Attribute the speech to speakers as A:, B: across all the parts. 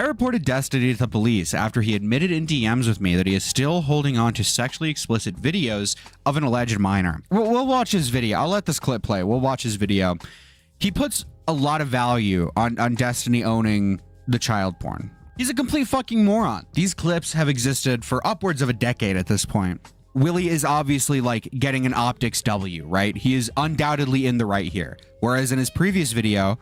A: reported Destiny to the police after he admitted in DMs with me that he is still holding on to sexually explicit videos of an alleged minor. We'll watch his video. I'll let this clip play. We'll watch his video. He puts a lot of value on Destiny owning the child porn. He's a complete fucking moron. These clips have existed for upwards of a decade at this point. Willie is obviously like getting an optics W, right? He is undoubtedly in the right here. Whereas in his previous video,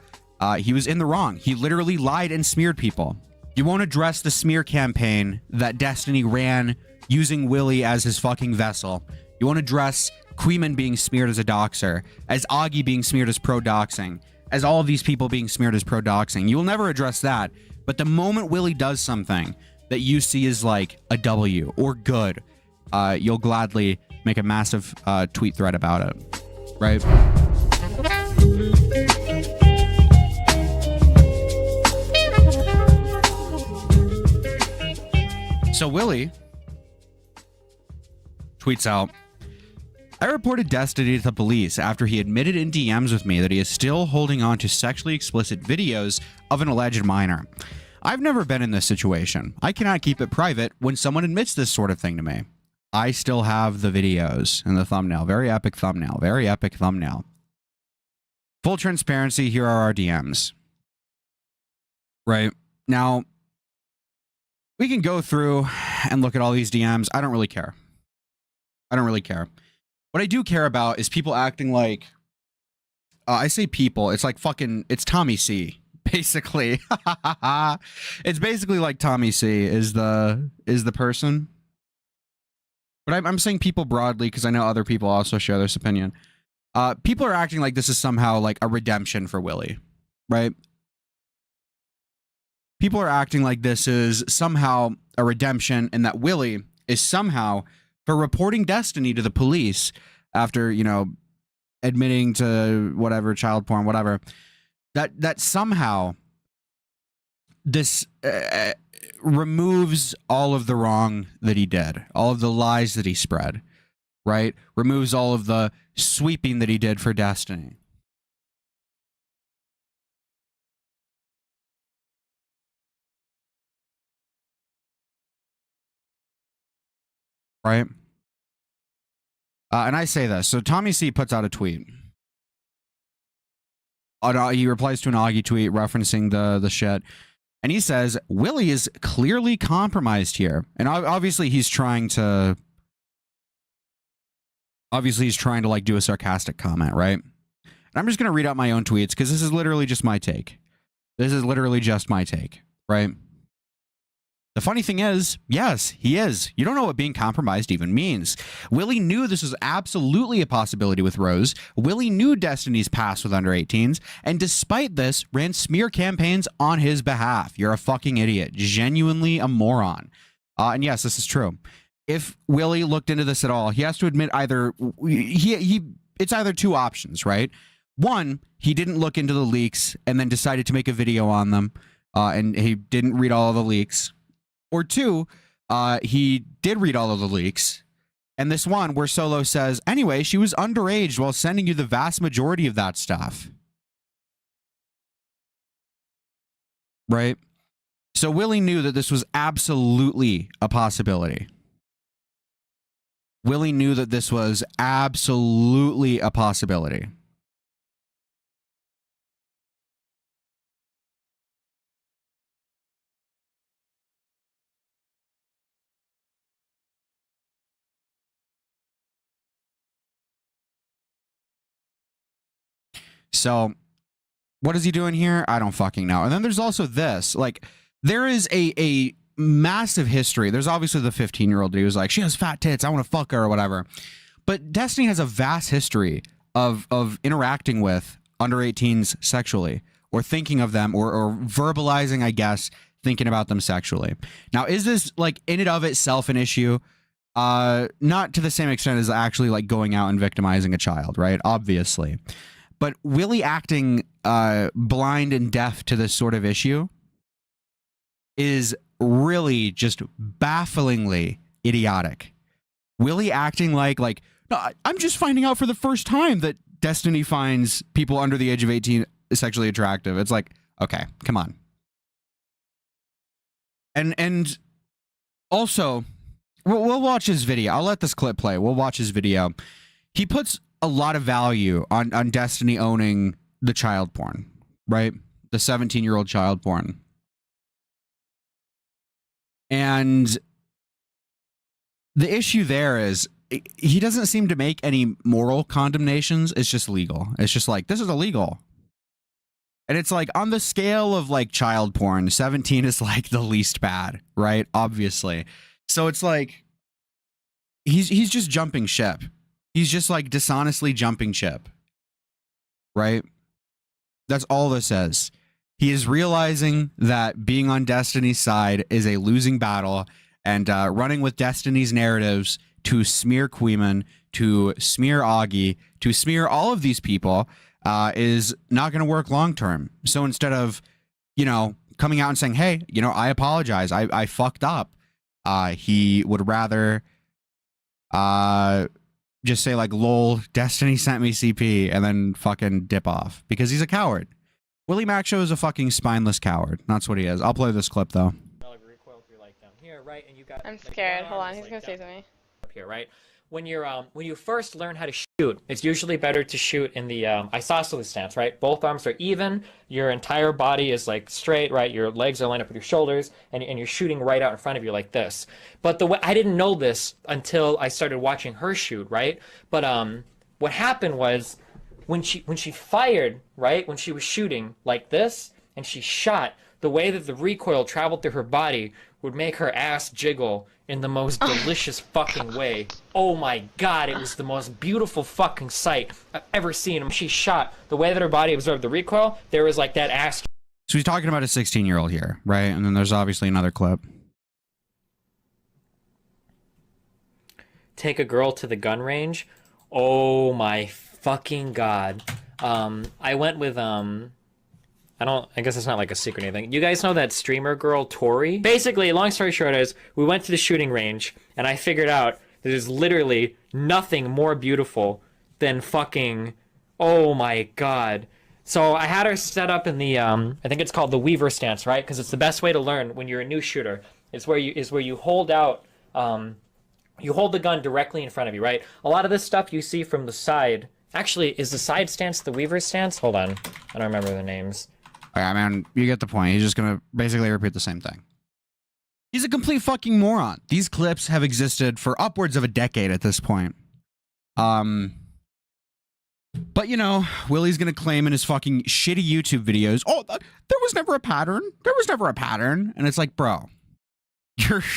A: he was in the wrong. He literally lied and smeared people. You won't address the smear campaign that Destiny ran using Willie as his fucking vessel. You won't address Queeman being smeared as a doxer, as Augie being smeared as pro-doxing, as all of these people being smeared as pro-doxing. You will never address that. But the moment Willie does something that you see as like a W or good, you'll gladly make a massive tweet thread about it, right? So Willie tweets out, I reported Destiny to the police after he admitted in DMs with me that he is still holding on to sexually explicit videos of an alleged minor. I've never been in this situation. I cannot keep it private when someone admits this sort of thing to me. I still have the videos in the thumbnail. Very epic thumbnail. Very epic thumbnail. Full transparency, here are our DMs. Right? Now, we can go through and look at all these DMs. I don't really care. I don't really care. What I do care about is people acting like, I say people, it's like fucking, it's Tommy C, basically. It's basically like Tommy C is the person. But I'm saying people broadly because I know other people also share this opinion. People are acting like this is somehow like a redemption for Willie, right? People are acting like this is somehow a redemption and that Willie is somehow, for reporting Destiny to the police after, you know, admitting to whatever, child porn, whatever, that somehow this removes all of the wrong that he did, all of the lies that he spread, right? Removes all of the sweeping that he did for Destiny. Right? And I say this. So Tommy C puts out a tweet. He replies to an Augie tweet referencing the shit. And he says, Willie is clearly compromised here. And obviously he's trying to like do a sarcastic comment, right? And I'm just going to read out my own tweets because this is literally just my take. This is literally just my take, right? The funny thing is, yes, he is. You don't know what being compromised even means. Willie knew this was absolutely a possibility with Rose. Willie knew Destiny's past with under 18s, and despite this, ran smear campaigns on his behalf. You're a fucking idiot. Genuinely a moron. And yes, this is true. If Willie looked into this at all, he has to admit either it's either two options, right? One, he didn't look into the leaks and then decided to make a video on them, and he didn't read all of the leaks. Or two, he did read all of the leaks. And this one where Solo says, anyway, she was underage while sending you the vast majority of that stuff. Right? So Willie knew that this was absolutely a possibility. Willie knew that this was absolutely a possibility. So what is he doing here? I don't fucking know. And then there's also this, like, there is a massive history. There's obviously the 15-year-old dude who's like, she has fat tits, I want to fuck her or whatever. But Destiny has a vast history of interacting with under 18s sexually, or thinking of them, or verbalizing, I guess, thinking about them sexually. Now, is this like in and of itself an issue? Not to the same extent as actually like going out and victimizing a child, right? Obviously. But Willie acting blind and deaf to this sort of issue is really just bafflingly idiotic. Willie acting like no, I'm just finding out for the first time that Destiny finds people under the age of 18 sexually attractive. It's like, okay, come on. And also, we'll watch his video. I'll let this clip play. We'll watch his video. He puts a lot of value on Destiny owning the child porn, right? The 17-year-old child porn. And the issue there is he doesn't seem to make any moral condemnations. It's just legal. It's just like, this is illegal. And it's like, on the scale of like child porn, 17 is like the least bad, right? Obviously. So it's like, he's just jumping ship. He's just like dishonestly jumping ship, right? That's all this is. He is realizing that being on Destiny's side is a losing battle, and running with Destiny's narratives to smear Queeman, to smear Augie, to smear all of these people is not going to work long term. So instead of, you know, coming out and saying, hey, you know, I apologize, I fucked up, he would rather just say like, lol, Destiny sent me CP, and then fucking dip off because he's a coward. Willie Mac is a fucking spineless coward. That's what he is. I'll play this clip though.
B: I'm scared. Hold on, he's gonna say something.
C: Up here, right? When you first learn how to shoot, it's usually better to shoot in the isosceles stance, right? Both arms are even, your entire body is like straight, right? Your legs are lined up with your shoulders, and you're shooting right out in front of you like this. But the way I didn't know this until I started watching her shoot, right? But what happened was when she fired, right? When she was shooting like this and she shot, the way that the recoil traveled through her body would make her ass jiggle in the most delicious fucking way. Oh my god, it was the most beautiful fucking sight I've ever seen. When she shot, the way that her body absorbed the recoil, there was like that ass.
A: So he's talking about a 16-year-old here, right? And then there's obviously another clip.
C: Take a girl to the gun range. Oh my fucking god. I went with I guess it's not like a secret or anything. You guys know that streamer girl, Tori? Basically, long story short is, we went to the shooting range, and I figured out that there's literally nothing more beautiful than fucking, oh my god. So I had her set up in the, I think it's called the Weaver stance, right? Because it's the best way to learn when you're a new shooter. Is where you hold out, you hold the gun directly in front of you, right? A lot of this stuff you see from the side. Actually, is the side stance the Weaver stance? Hold on. I don't remember the names.
A: Yeah, man, you get the point. He's just going to basically repeat the same thing. He's a complete fucking moron. These clips have existed for upwards of a decade at this point. But, you know, Willie's going to claim in his fucking shitty YouTube videos, oh, there was never a pattern. There was never a pattern. And it's like, bro,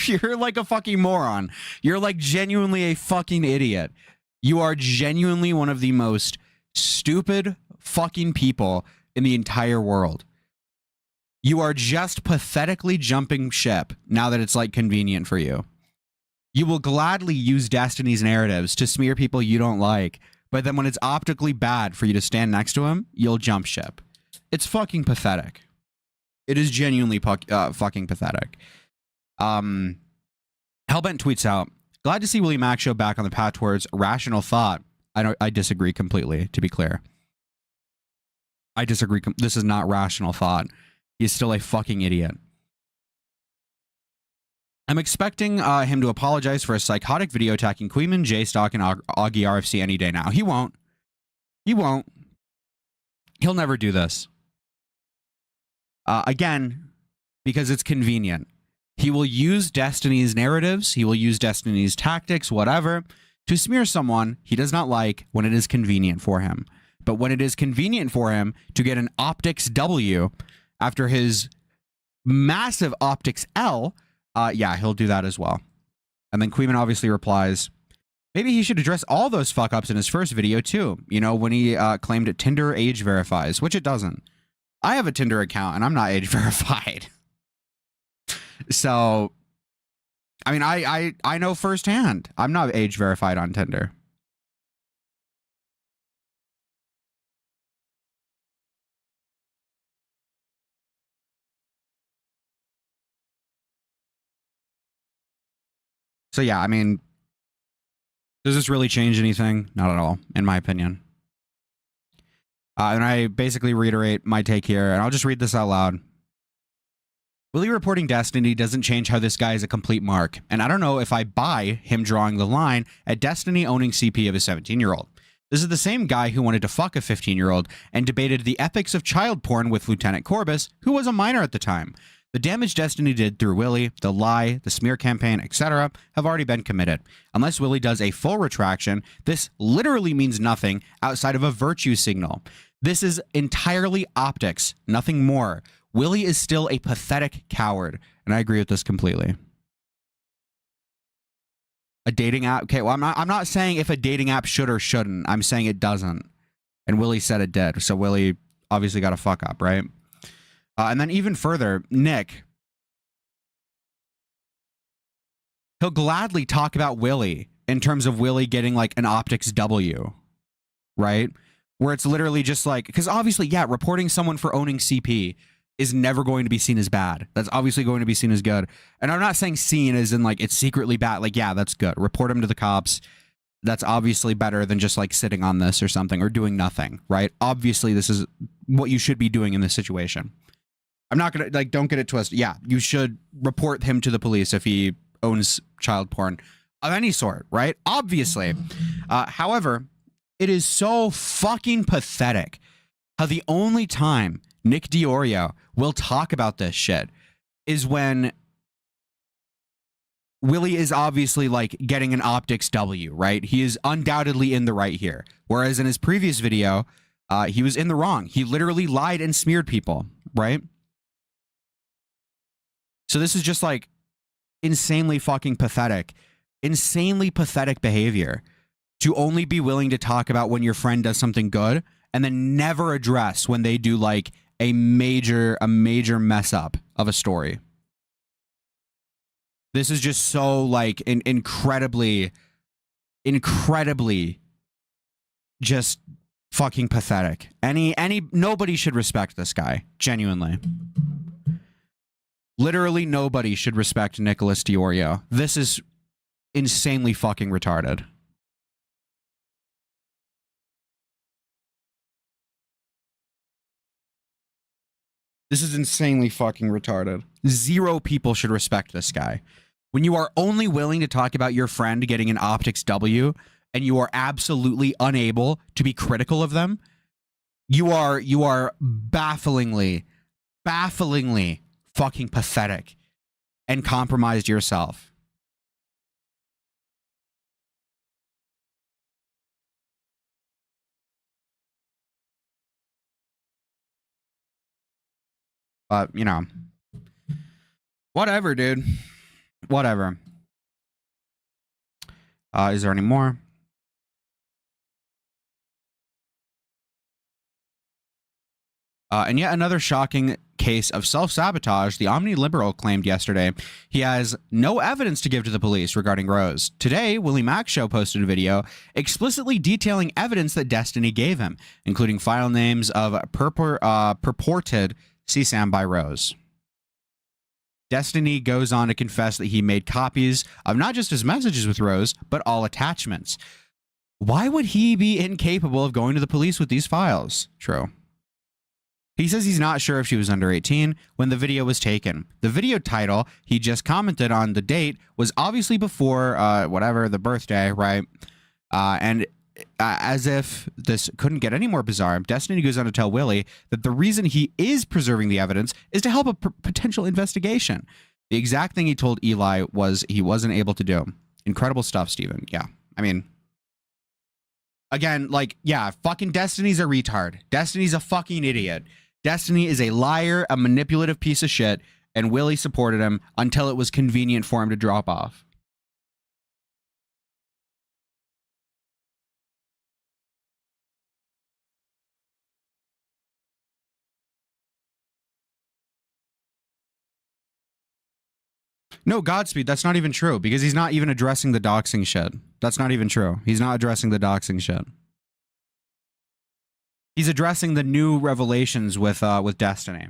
A: you're like a fucking moron. You're like genuinely a fucking idiot. You are genuinely one of the most stupid fucking people in the entire world. You are just pathetically jumping ship now that it's like convenient for you. You will gladly use Destiny's narratives to smear people you don't like, but then when it's optically bad for you to stand next to him, you'll jump ship. It's fucking pathetic. It is genuinely fucking pathetic. Hellbent tweets out, glad to see Willie Mac Show back on the path towards rational thought. I disagree completely, to be clear. I disagree. This is not rational thought. He's still a fucking idiot. I'm expecting him to apologize for a psychotic video attacking Queeman, J-Stock, and Augie RFC any day now. He won't. He won't. He'll never do this. Again, because it's convenient. He will use Destiny's narratives. He will use Destiny's tactics, whatever, to smear someone he does not like when it is convenient for him. But when it is convenient for him to get an optics W after his massive optics L, yeah, he'll do that as well. And then Queeman obviously replies, maybe he should address all those fuck-ups in his first video too. You know, when he claimed that Tinder age verifies, which it doesn't. I have a Tinder account and I'm not age verified. So, I mean, I know firsthand. I'm not age verified on Tinder. So yeah, I mean, does this really change anything? Not at all, in my opinion. And I basically reiterate my take here, and I'll just read this out loud. Willie reporting Destiny doesn't change how this guy is a complete mark, and I don't know if I buy him drawing the line at Destiny owning CP of a 17-year-old. This is the same guy who wanted to fuck a 15-year-old and debated the ethics of child porn with Lieutenant Corbus, who was a minor at the time. The damage Destiny did through Willie, the lie, the smear campaign, etc., have already been committed. Unless Willie does a full retraction, this literally means nothing outside of a virtue signal. This is entirely optics, nothing more. Willie is still a pathetic coward, and I agree with this completely. A dating app? Okay, well, I'm not saying if a dating app should or shouldn't. I'm saying it doesn't. And Willie said it did, so Willie obviously got a fuck up, right? And then even further, Nick, he'll gladly talk about Willie in terms of Willie getting like an optics W, right? Where it's literally just like, because obviously, yeah, reporting someone for owning CP is never going to be seen as bad. That's obviously going to be seen as good. And I'm not saying seen as in like it's secretly bad. Like, yeah, that's good. Report him to the cops. That's obviously better than just like sitting on this or something or doing nothing, right? Obviously, this is what you should be doing in this situation. I'm not going to like, don't get it twisted. Yeah, you should report him to the police if he owns child porn of any sort, right? Obviously. However, it is so fucking pathetic how the only time Nick Diorio will talk about this shit is when Willie is obviously like getting an optics W, right? He is undoubtedly in the right here. Whereas in his previous video, he was in the wrong. He literally lied and smeared people, right? So this is just like insanely fucking pathetic. Insanely pathetic behavior to only be willing to talk about when your friend does something good and then never address when they do like a major mess up of a story. This is just so like incredibly just fucking pathetic. Nobody should respect this guy, genuinely. Literally nobody should respect Nicholas Diorio. This is insanely fucking retarded. This is insanely fucking retarded. Zero people should respect this guy. When you are only willing to talk about your friend getting an optics W and you are absolutely unable to be critical of them, you are bafflingly fucking pathetic and compromised yourself. You know, whatever, dude. Whatever. Is there any more? And yet another shocking case of self-sabotage. The omni-liberal claimed yesterday he has no evidence to give to the police regarding Rose. Today, Willie Mac Show posted a video explicitly detailing evidence that Destiny gave him, including file names of purported CSAM by Rose. Destiny goes on to confess that he made copies of not just his messages with Rose, but all attachments. Why would he be incapable of going to the police with these files? True. He says he's not sure if she was under 18 when the video was taken. The video title he just commented on, the date, was obviously before, whatever, the birthday, right? And as if this couldn't get any more bizarre, Destiny goes on to tell Willie that the reason he is preserving the evidence is to help a potential investigation. The exact thing he told Eli was he wasn't able to do. Incredible stuff, Steven. Yeah, I mean, again, like, yeah, fucking Destiny's a retard. Destiny's a fucking idiot. Destiny is a liar, a manipulative piece of shit, and Willie supported him until it was convenient for him to drop off. No, Godspeed, that's not even true, because he's not even addressing the doxing shit. That's not even true. He's not addressing the doxing shit. He's addressing the new revelations with Destiny.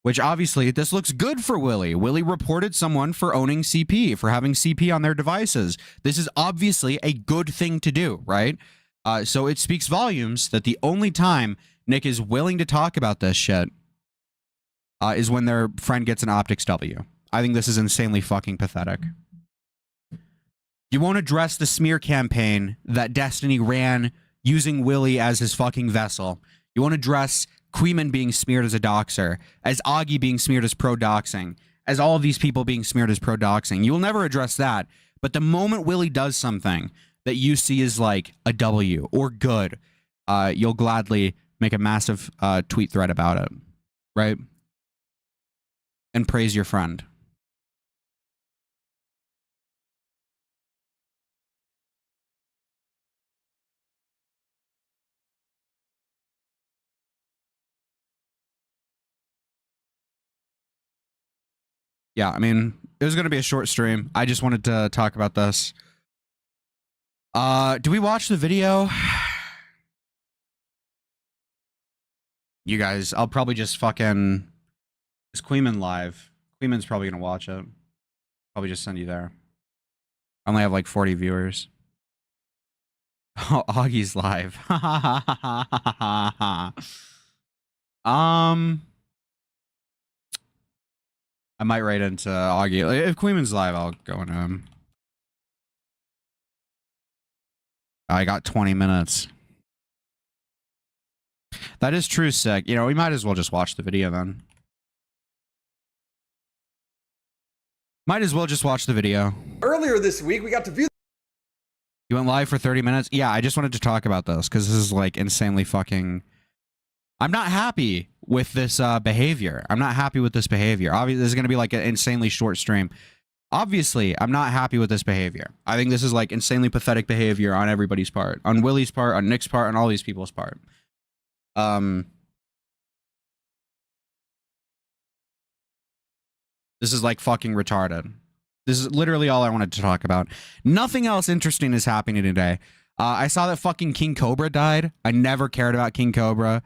A: Which obviously, this looks good for Willie. Willie reported someone for owning CP, for having CP on their devices. This is obviously a good thing to do, right? So it speaks volumes that the only time Nick is willing to talk about this shit is when their friend gets an optics W. I think this is insanely fucking pathetic. You won't address the smear campaign that Destiny ran using Willie as his fucking vessel. You won't address Queeman being smeared as a doxer, as Augie being smeared as pro-doxing, as all of these people being smeared as pro-doxing. You will never address that. But the moment Willie does something that you see as like a W or good, you'll gladly make a massive tweet thread about it, right? And praise your friend. Yeah, I mean, it was going to be a short stream. I just wanted to talk about this. Do we watch the video? You guys, I'll probably just fucking... Is Queeman live? Queeman's probably going to watch it. Probably just send you there. I only have like 40 viewers. Oh, Augie's live. I might write into Augie. If Queeman's live, I'll go into him. I got 20 minutes. That is true, Sick. You know, we might as well just watch the video then. Might as well just watch the video.
D: Earlier this week, we got to view.
A: You went live for 30 minutes? Yeah, I just wanted to talk about this because this is like insanely fucking... I'm not happy with this behavior. I'm not happy with this behavior. Obviously, this is going to be like an insanely short stream. Obviously, I'm not happy with this behavior. I think this is like insanely pathetic behavior on everybody's part. On Willie's part, on Nick's part, on all these people's part. This is like fucking retarded. This is literally all I wanted to talk about. Nothing else interesting is happening today. I saw that fucking King Cobra died. I never cared about King Cobra.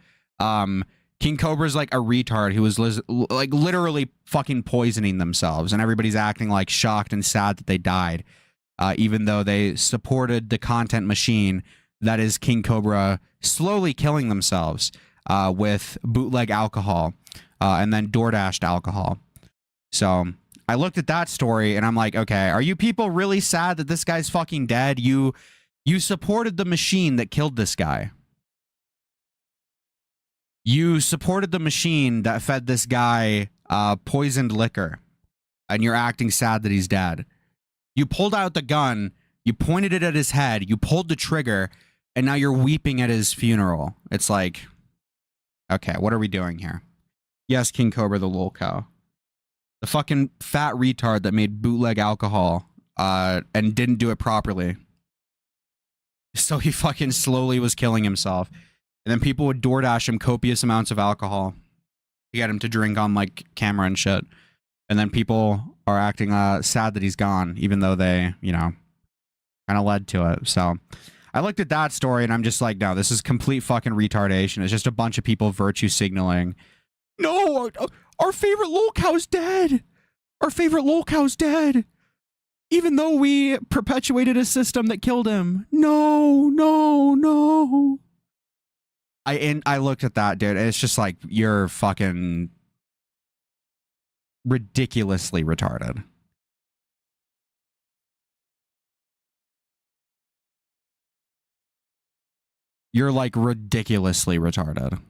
A: King Cobra's like a retard who was like literally fucking poisoning themselves, and everybody's acting like shocked and sad that they died, even though they supported the content machine that is King Cobra slowly killing themselves with bootleg alcohol and then DoorDashed alcohol. So I looked at that story and I'm like, okay, are you people really sad that this guy's fucking dead? You supported the machine that killed this guy. You supported the machine that fed this guy poisoned liquor, and you're acting sad that he's dead. You pulled out the gun, you pointed it at his head, you pulled the trigger, and now you're weeping at his funeral. It's like, okay, what are we doing here? Yes, King Cobra the lol cow. The fucking fat retard that made bootleg alcohol and didn't do it properly. So he fucking slowly was killing himself. And then people would DoorDash him copious amounts of alcohol to get him to drink on like camera and shit. And then people are acting sad that he's gone, even though they, you know, kind of led to it. So I looked at that story and I'm just like, no, this is complete fucking retardation. It's just a bunch of people virtue signaling. No, our favorite lol cow's dead. Our favorite lol cow's dead. Even though we perpetuated a system that killed him. No, no, no. I looked at that, dude, and it's just like, you're fucking ridiculously retarded. You're like ridiculously retarded.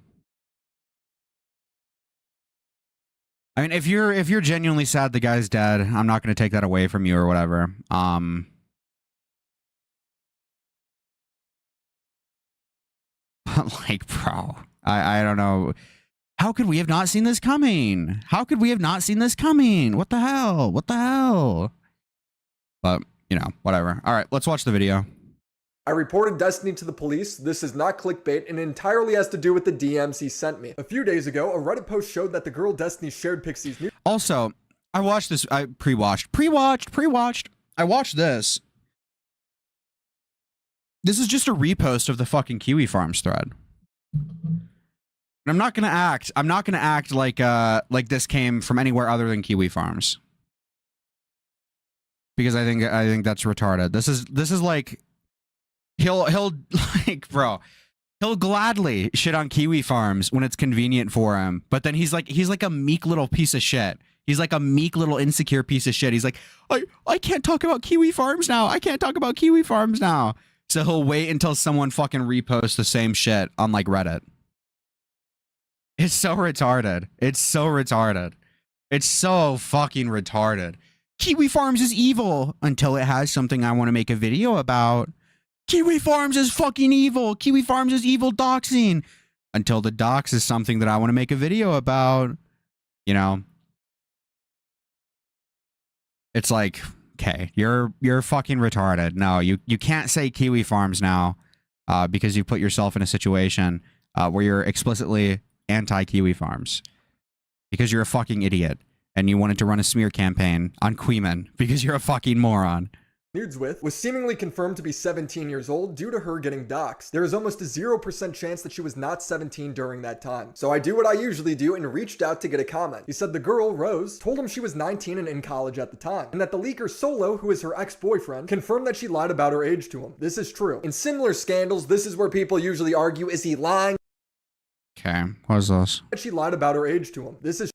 A: I mean, if you're genuinely sad the guy's dead, I'm not going to take that away from you or whatever. Like, bro, I don't know. How could we have not seen this coming? How could we have not seen this coming? What the hell? What the hell? But, you know, whatever. All right, let's watch the video.
D: I reported Destiny to the police. This is not clickbait and entirely has to do with the DMs he sent me. A few days ago, a Reddit post showed that the girl Destiny shared Pixie's new.
A: Also, I watched this. I pre-watched. I watched this. This is just a repost of the fucking Kiwi Farms thread. And I'm not gonna act like this came from anywhere other than Kiwi Farms. Because I think that's retarded. This is like he'll like, bro. He'll gladly shit on Kiwi Farms when it's convenient for him, but then he's like a meek little piece of shit. He's like a meek little insecure piece of shit. He's like, I can't talk about Kiwi Farms now. I can't talk about Kiwi Farms now. So he'll wait until someone fucking reposts the same shit on like Reddit. It's so retarded. It's so retarded. It's so fucking retarded. Kiwi Farms is evil until it has something I want to make a video about. Kiwi Farms is fucking evil. Kiwi Farms is evil doxing. Until the dox is something that I want to make a video about. You know. It's like, okay, you're fucking retarded. No, you can't say Kiwi Farms now because you put yourself in a situation where you're explicitly anti-Kiwi Farms. Because you're a fucking idiot. And you wanted to run a smear campaign on Queeman because you're a fucking moron.
D: Nudes with was seemingly confirmed to be 17 years old due to her getting doxxed. There is almost a 0% chance that she was not 17 during that time. So I do what I usually do and reached out to get a comment. He said the girl, Rose, told him she was 19 and in college at the time, and that the leaker Solo, who is her ex-boyfriend, confirmed that she lied about her age to him. This is true. In similar scandals, this is where people usually argue, is he lying?
A: Okay, what is this?
D: That she lied about her age to him. This is true.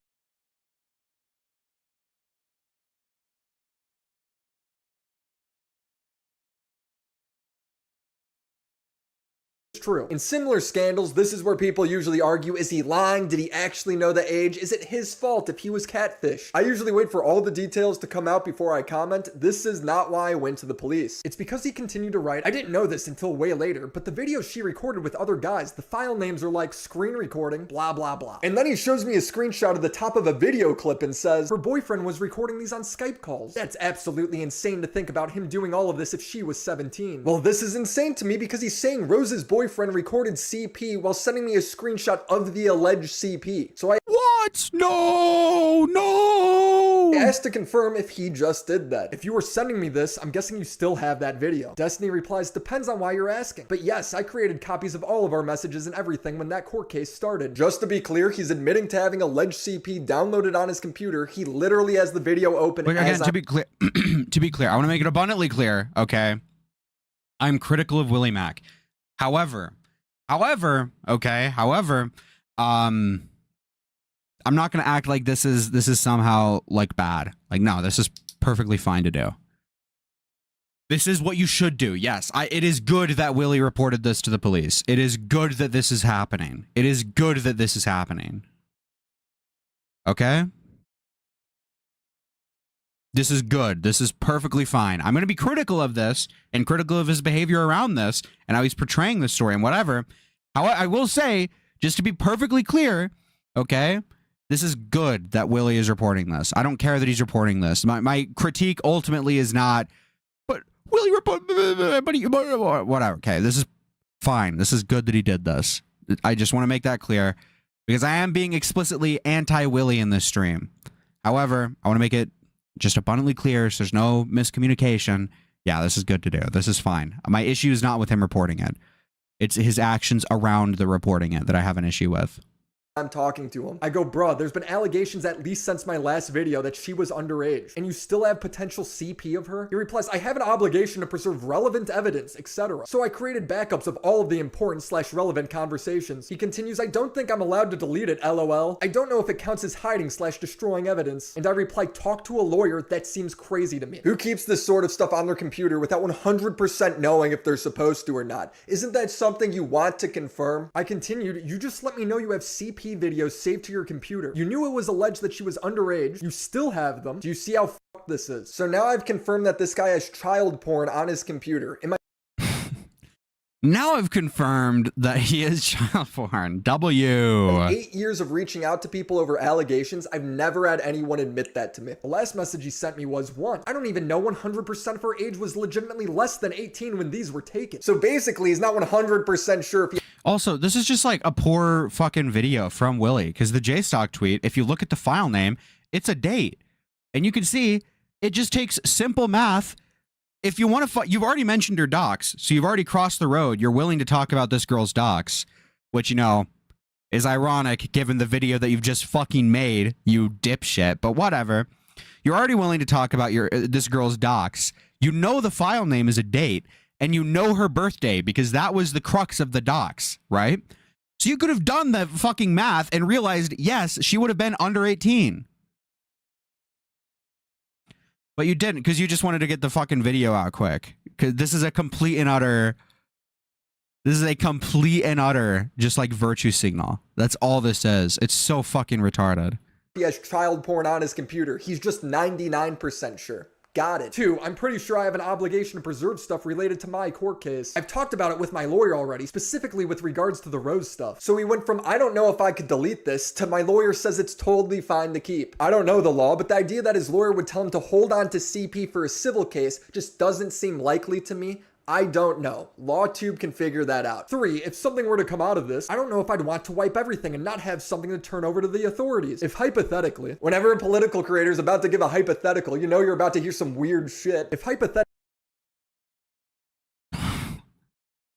D: In similar scandals, this is where people usually argue, is he lying? Did he actually know the age? Is it his fault if he was catfish? I usually wait for all the details to come out before I comment. This is not why I went to the police. It's because he continued to write, I didn't know this until way later, but the videos she recorded with other guys, the file names are like screen recording, blah, blah, blah. And then he shows me a screenshot of the top of a video clip and says, her boyfriend was recording these on Skype calls. That's absolutely insane to think about him doing all of this if she was 17. Well, this is insane to me because he's saying Rose's boyfriend recorded CP while sending me a screenshot of the alleged CP. So I
A: What? No!
D: asked to confirm if he just did that. If you were sending me this, I'm guessing you still have that video. Destiny replies, depends on why you're asking. But yes, I created copies of all of our messages and everything when that court case started. Just to be clear, he's admitting to having alleged CP downloaded on his computer. He literally has the video open.
A: But again, to be clear, I want to make it abundantly clear, okay? I'm critical of Willie Mack. However, I'm not going to act like this is somehow like bad. Like, no, this is perfectly fine to do. This is what you should do. Yes, it is good that Willie reported this to the police. It is good that this is happening. It is good that this is happening. Okay? This is good. This is perfectly fine. I'm going to be critical of this and critical of his behavior around this and how he's portraying this story and whatever. I will say, just to be perfectly clear, okay, this is good that Willie is reporting this. I don't care that he's reporting this. My critique ultimately is not, but Willie report, but whatever. Okay, this is fine. This is good that he did this. I just want to make that clear because I am being explicitly anti-Willie in this stream. However, I want to make it just abundantly clear so there's no miscommunication. Yeah, this is good to do. This is fine. My issue is not with him reporting it. It's his actions around the reporting it that I have an issue with.
D: I'm talking to him. I go, bruh, there's been allegations at least since my last video that she was underage, and you still have potential CP of her? He replies, I have an obligation to preserve relevant evidence, etc. So I created backups of all of the important / relevant conversations. He continues, I don't think I'm allowed to delete it, lol. I don't know if it counts as hiding / destroying evidence. And I reply, talk to a lawyer, that seems crazy to me. Who keeps this sort of stuff on their computer without 100% knowing if they're supposed to or not? Isn't that something you want to confirm? I continued, you just let me know you have CP videos saved to your computer. You knew it was alleged that she was underage. You still have them. Do you see how fucked this is? So now I've confirmed that this guy has child porn on his computer.
A: Now I've confirmed that he is child porn. W.
D: 8 years of reaching out to people over allegations, I've never had anyone admit that to me. The last message he sent me was, 1, I don't even know 100% of her age was legitimately less than 18 when these were taken. So basically, he's not 100% sure if he...
A: Also, this is just like a poor fucking video from Willie, because the JStock tweet, if you look at the file name, it's a date. And you can see it just takes simple math. If you want to, you've already mentioned her docs, so you've already crossed the road. You're willing to talk about this girl's docs, which, you know, is ironic given the video that you've just fucking made, you dipshit, but whatever. You're already willing to talk about this girl's docs. You know the file name is a date, and you know her birthday because that was the crux of the docs, right? So you could have done the fucking math and realized, yes, she would have been under 18. But you didn't because you just wanted to get the fucking video out quick. Because this is a complete and utter just like virtue signal. That's all this is. It's so fucking retarded.
D: He has child porn on his computer. He's just 99% sure. Got it. 2, I'm pretty sure I have an obligation to preserve stuff related to my court case. I've talked about it with my lawyer already, specifically with regards to the Rose stuff. So we went from I don't know if I could delete this to my lawyer says it's totally fine to keep. I don't know the law, but the idea that his lawyer would tell him to hold on to CP for a civil case just doesn't seem likely to me. I don't know. LawTube can figure that out. 3, if something were to come out of this, I don't know if I'd want to wipe everything and not have something to turn over to the authorities. If hypothetically, whenever a political creator is about to give a hypothetical, you know you're about to hear some weird shit. If hypothetically,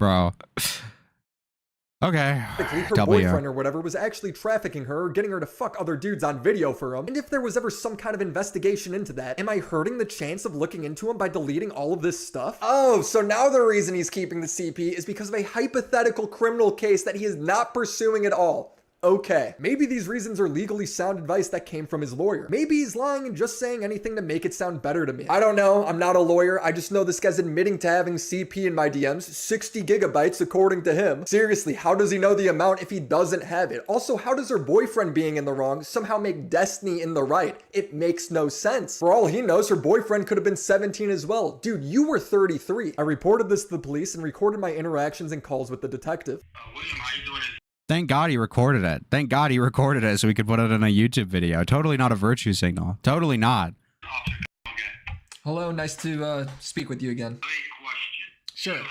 A: Bro. Okay.
D: her boyfriend or whatever was actually trafficking her or getting her to fuck other dudes on video for him, and if there was ever some kind of investigation into that, am I hurting the chance of looking into him by deleting all of this stuff? Oh, so now the reason he's keeping the CP is because of a hypothetical criminal case that he is not pursuing at all. Okay, maybe these reasons are legally sound advice that came from his lawyer. Maybe he's lying and just saying anything to make it sound better to me. I don't know, I'm not a lawyer, I just know this guy's admitting to having CP in my DMs, 60 gigabytes according to him. Seriously, how does he know the amount if he doesn't have it? Also, how does her boyfriend being in the wrong somehow make Destiny in the right? It makes no sense. For all he knows, her boyfriend could have been 17 as well. Dude, you were 33. I reported this to the police and recorded my interactions and calls with the detective.
E: William, how you doing?
A: Thank God he recorded it. Thank God he recorded it so we could put it in a YouTube video. Totally not a virtue signal. Totally not.
D: Hello, nice to speak with you again.
E: Question.
D: Sure.
E: You had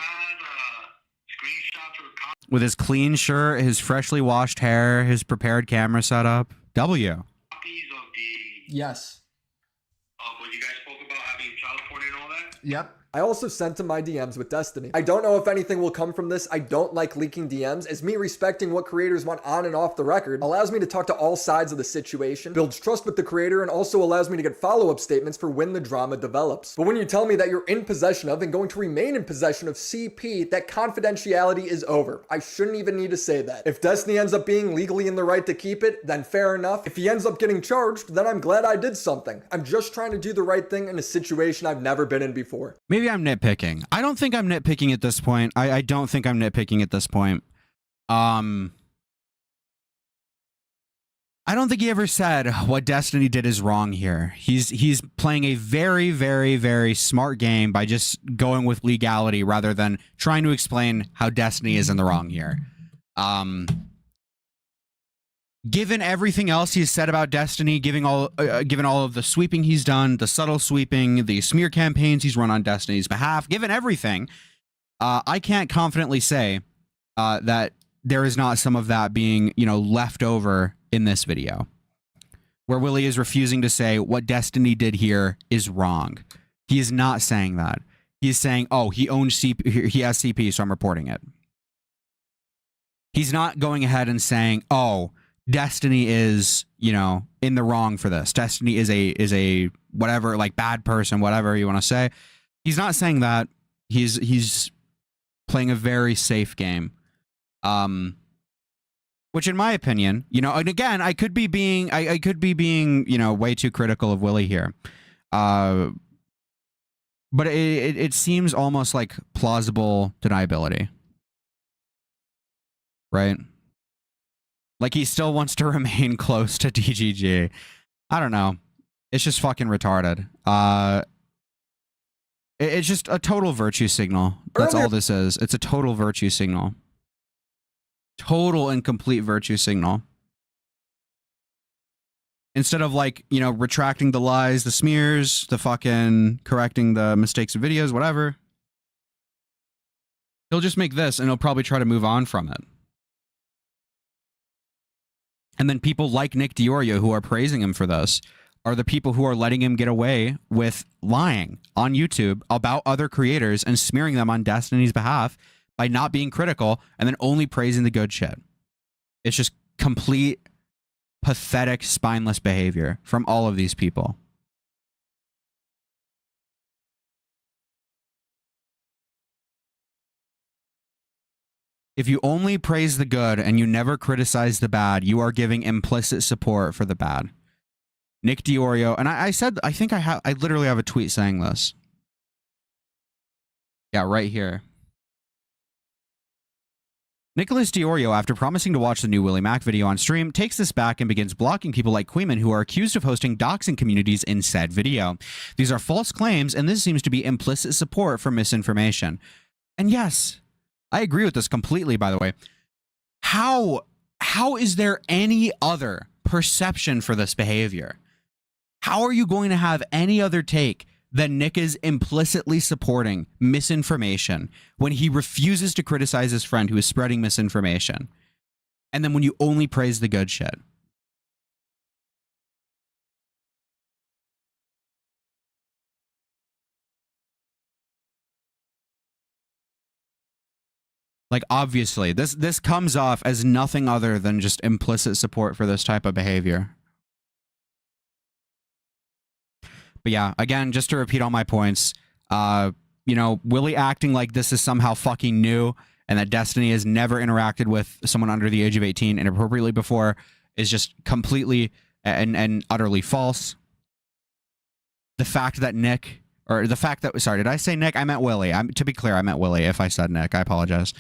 E: screenshots or
A: With his clean shirt, his freshly washed hair, his prepared camera setup. W.
E: copies of the
D: Yes.
E: when you guys spoke about having child porn and all that?
D: Yep. I also sent him my DMs with Destiny. I don't know if anything will come from this. I don't like leaking DMs, as me respecting what creators want on and off the record allows me to talk to all sides of the situation, builds trust with the creator, and also allows me to get follow-up statements for when the drama develops. But when you tell me that you're in possession of and going to remain in possession of CP, that confidentiality is over. I shouldn't even need to say that. If Destiny ends up being legally in the right to keep it, then fair enough. If he ends up getting charged, then I'm glad I did something. I'm just trying to do the right thing in a situation I've never been in before.
A: Maybe I'm nitpicking. I don't think I'm nitpicking at this point. I don't think I'm nitpicking at this point. I don't think he ever said what Destiny did is wrong here. He's playing a very, very, very smart game by just going with legality rather than trying to explain how Destiny is in the wrong here. Given everything else he's said about Destiny, given all of the sweeping he's done, the subtle sweeping, the smear campaigns he's run on Destiny's behalf, given everything, I can't confidently say that there is not some of that being, left over in this video, where Willie is refusing to say what Destiny did here is wrong. He is not saying that. He's saying, oh, he owns CP, he has CP, so I'm reporting it. He's not going ahead and saying, oh, Destiny is, in the wrong for this. Destiny is a whatever, like bad person, whatever you want to say. He's not saying that. He's playing a very safe game. Which in my opinion, and again, I could be being, way too critical of Willie here. But it seems almost like plausible deniability. Right? Like he still wants to remain close to DGG. I don't know. It's just fucking retarded. It's just a total virtue signal. That's all this is. It's a total virtue signal. Total and complete virtue signal. Instead of retracting the lies, the smears, the fucking correcting the mistakes of videos, whatever. He'll just make this and he'll probably try to move on from it. And then people like Nick Diorio, who are praising him for this, are the people who are letting him get away with lying on YouTube about other creators and smearing them on Destiny's behalf by not being critical and then only praising the good shit. It's just complete, pathetic, spineless behavior from all of these people. If you only praise the good and you never criticize the bad, you are giving implicit support for the bad. Nick DiOrio, and I said, I think I literally have a tweet saying this. Yeah, right here. Nicholas DiOrio, after promising to watch the new Willie Mac video on stream, takes this back and begins blocking people like Queeman who are accused of hosting doxing communities in said video. These are false claims, and this seems to be implicit support for misinformation. And yes, I agree with this completely, by the way. How is there any other perception for this behavior? How are you going to have any other take than Nick is implicitly supporting misinformation when he refuses to criticize his friend who is spreading misinformation? And then when you only praise the good shit. Like, obviously, this comes off as nothing other than just implicit support for this type of behavior. But yeah, again, just to repeat all my points, you know, Willie acting like this is somehow fucking new and that Destiny has never interacted with someone under the age of 18 inappropriately before is just completely and utterly false. The fact that Nick, or the fact that, sorry, did I say Nick? I meant Willie. To be clear, I meant Willie. If I said Nick, I apologize.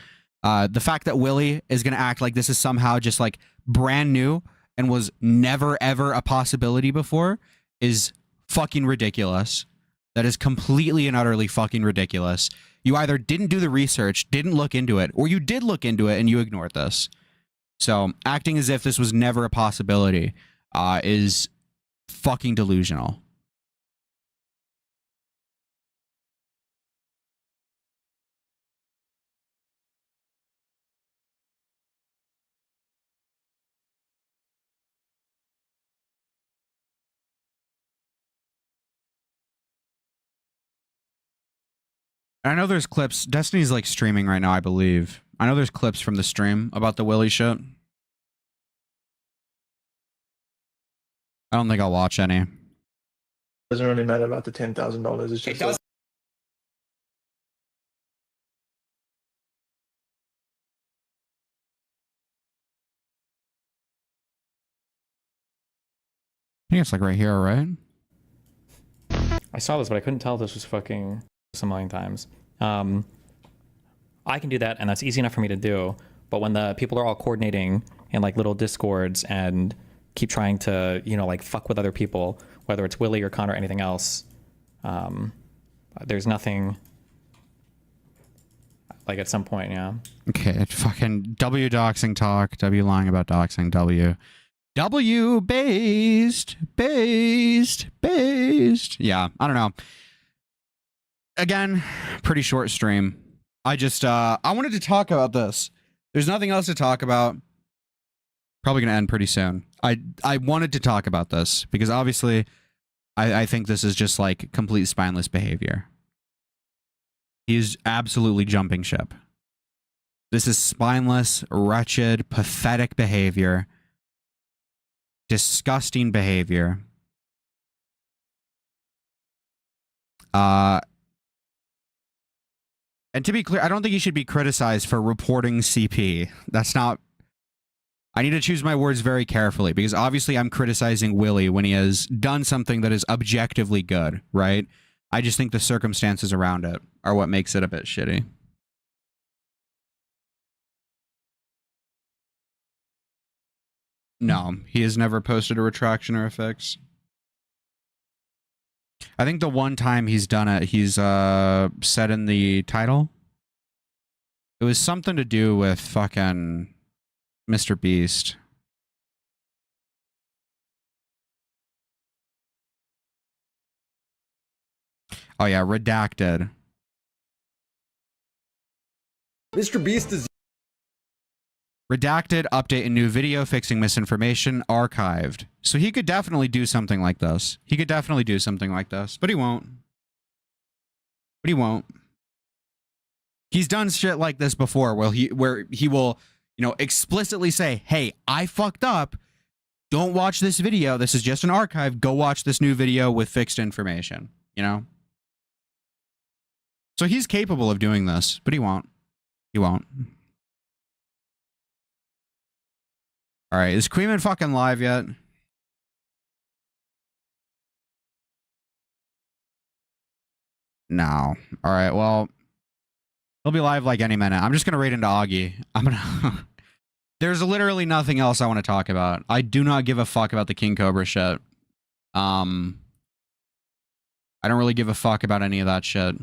A: The fact that Willie is going to act like this is somehow just like brand new and was never ever a possibility before is fucking ridiculous. That is completely and utterly fucking ridiculous. You either didn't do the research, didn't look into it, or you did look into it and you ignored this. So acting as if this was never a possibility is fucking delusional. I know there's clips. Destiny's like streaming right now, I believe. I know there's clips from the stream about the Willie shit. I don't think I'll watch any.
F: Doesn't really matter about the $10,000. It's just like,
A: I think it's like right here, right?
C: I saw this, but I couldn't tell if this was fucking a million times. I can do that, and that's easy enough for me to do. But when the people are all coordinating in like little discords and keep trying to, you know, like fuck with other people, whether it's Willie or Connor or anything else, there's nothing. Like at some point, yeah.
A: Okay, fucking W doxing talk, W lying about doxing, W based. Yeah, I don't know. Again, pretty short stream. I just, I wanted to talk about this. There's nothing else to talk about. Probably going to end pretty soon. I wanted to talk about this because obviously I think this is just like complete spineless behavior. He's absolutely jumping ship. This is spineless, wretched, pathetic behavior. Disgusting behavior. And to be clear, I don't think he should be criticized for reporting CP. That's not... I need to choose my words very carefully because obviously I'm criticizing Willie when he has done something that is objectively good, right? I just think the circumstances around it are what makes it a bit shitty. No, he has never posted a retraction or a fix. I think the one time he's done it, he's said in the title. It was something to do with fucking Mr. Beast. Oh yeah, redacted.
D: Mr. Beast is...
A: Redacted, update a new video, fixing misinformation, archived. So he could definitely do something like this. He could definitely do something like this, but he won't. But he won't. He's done shit like this before where he will, you know, explicitly say, hey, I fucked up. Don't watch this video. This is just an archive. Go watch this new video with fixed information, you know? So he's capable of doing this, but he won't. He won't. All right, is Queeman fucking live yet? No. All right, well, he'll be live like any minute. I'm just gonna raid into Augie. I'm gonna. There's literally nothing else I want to talk about. I do not give a fuck about the King Cobra shit. I don't really give a fuck about any of that shit.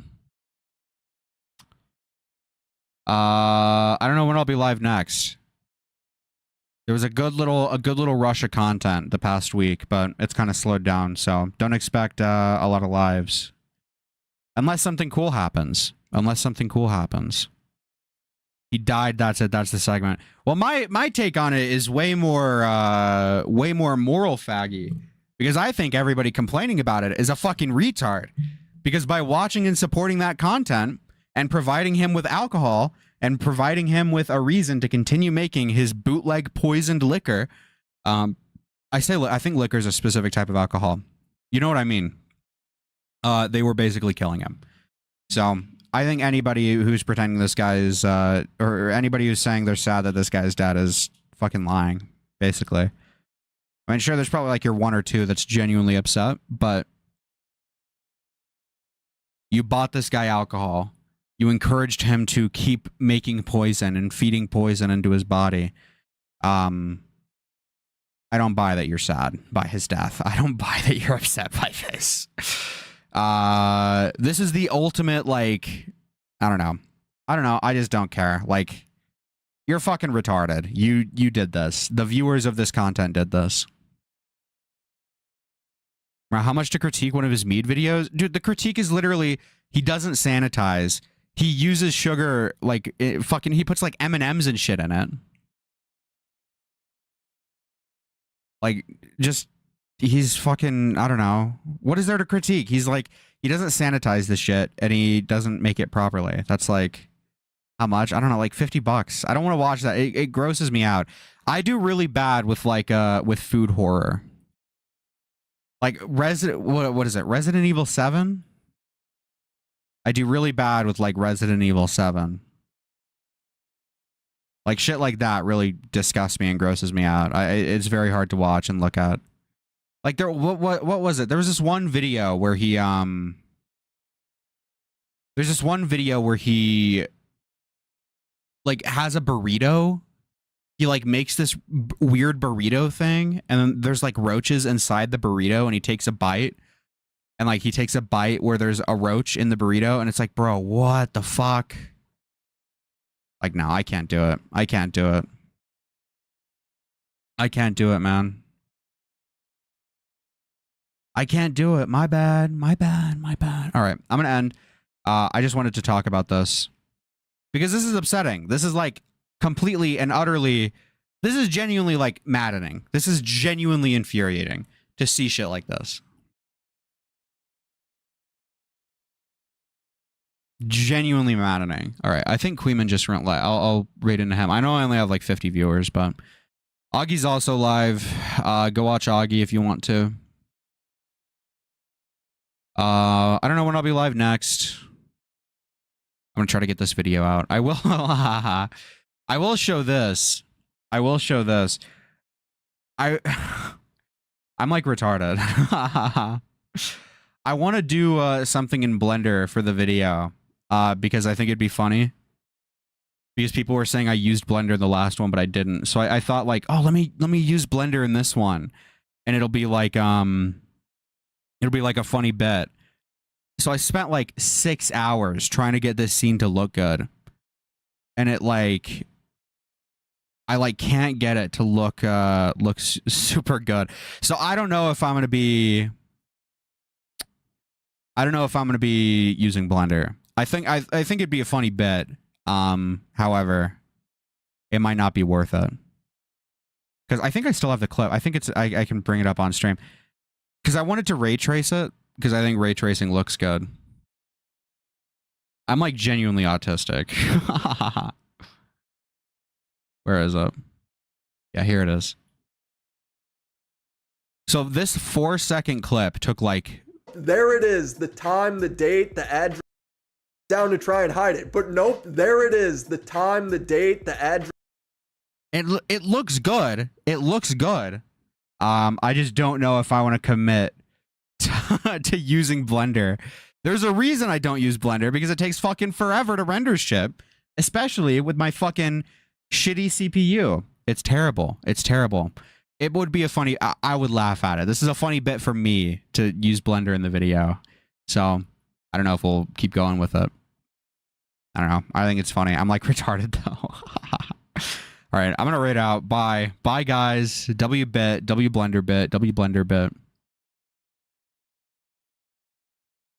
A: I don't know when I'll be live next. There was a good little rush of content the past week, but it's kind of slowed down. So don't expect a lot of lives, unless something cool happens. Unless something cool happens. He died. That's it. That's the segment. Well, my take on it is way more moral faggy, because I think everybody complaining about it is a fucking retard. Because by watching and supporting that content and providing him with alcohol and providing him with a reason to continue making his bootleg poisoned liquor, I think liquor is a specific type of alcohol. You know what I mean? They were basically killing him. So I think anybody who's pretending this guy is, or anybody who's saying they're sad that this guy's dead is fucking lying, basically. I mean, sure, there's probably like your one or two that's genuinely upset, but you bought this guy alcohol. You encouraged him to keep making poison and feeding poison into his body. I don't buy that you're sad by his death. I don't buy that you're upset by this. This is the ultimate, like, I don't know. I just don't care. Like, you're fucking retarded. You did this. The viewers of this content did this. How much to critique one of his mead videos? Dude, the critique is literally, he doesn't sanitize. He uses sugar, like, he puts, like, M&Ms and shit in it. Like, just, he's fucking, I don't know. What is there to critique? He's like, he doesn't sanitize the shit, and he doesn't make it properly. That's like, how much? I don't know, like $50. I don't want to watch that. It grosses me out. I do really bad with, like, with food horror. Like, what is it? Resident Evil 7? I do really bad with, like, Resident Evil 7. Like, shit like that really disgusts me and grosses me out. It's very hard to watch and look at. Like, there, what was it? There was this one video where he, there's this one video where he, like, has a burrito. He, like, makes this weird burrito thing, and then there's, like, roaches inside the burrito, and he takes a bite, and, like, he takes a bite where there's a roach in the burrito, and it's like, bro, what the fuck? Like, no, I can't do it. I can't do it. I can't do it, man. I can't do it. My bad. My bad. My bad. All right, I'm gonna end. I just wanted to talk about this because this is upsetting. This is, like, completely and utterly, this is genuinely, like, maddening. This is genuinely infuriating to see shit like this. Genuinely maddening. All right, I think Queeman just went live. I'll raid into him. I know I only have like 50 viewers, but Augie's also live. Go watch Augie if you want to. I don't know when I'll be live next. I'm gonna try to get this video out. I will. I will show this. I will show this. I'm like retarded. I want to do something in Blender for the video because I think it'd be funny. Because people were saying I used Blender in the last one, but I didn't. So I thought, like, oh, let me use Blender in this one, and it'll be like a funny bit. So I spent like 6 hours trying to get this scene to look good, and it like. I like can't get it to look super good. So I don't know if I'm gonna be using Blender. I think it'd be a funny bit. However, it might not be worth it. Because I think I still have the clip. I think I can bring it up on stream. Because I wanted to ray trace it, because I think ray tracing looks good. I'm like genuinely autistic. Where is it? Yeah, here it is. So this 4-second clip took like...
D: There it is. The time, the date, the address. Down to try and hide it. But nope, there it is. The time, the date, the address.
A: It looks good. It looks good. I just don't know if I want to commit to using Blender. There's a reason I don't use Blender, because it takes fucking forever to render shit, especially with my fucking shitty CPU. It's terrible. It's terrible. It would be a funny, I would laugh at it. This is a funny bit for me to use Blender in the video. So I don't know if we'll keep going with it. I don't know. I think it's funny. I'm like retarded though. All right, I'm gonna rate out. Bye. Bye, guys. W bit, W Blender bit, W Blender bit.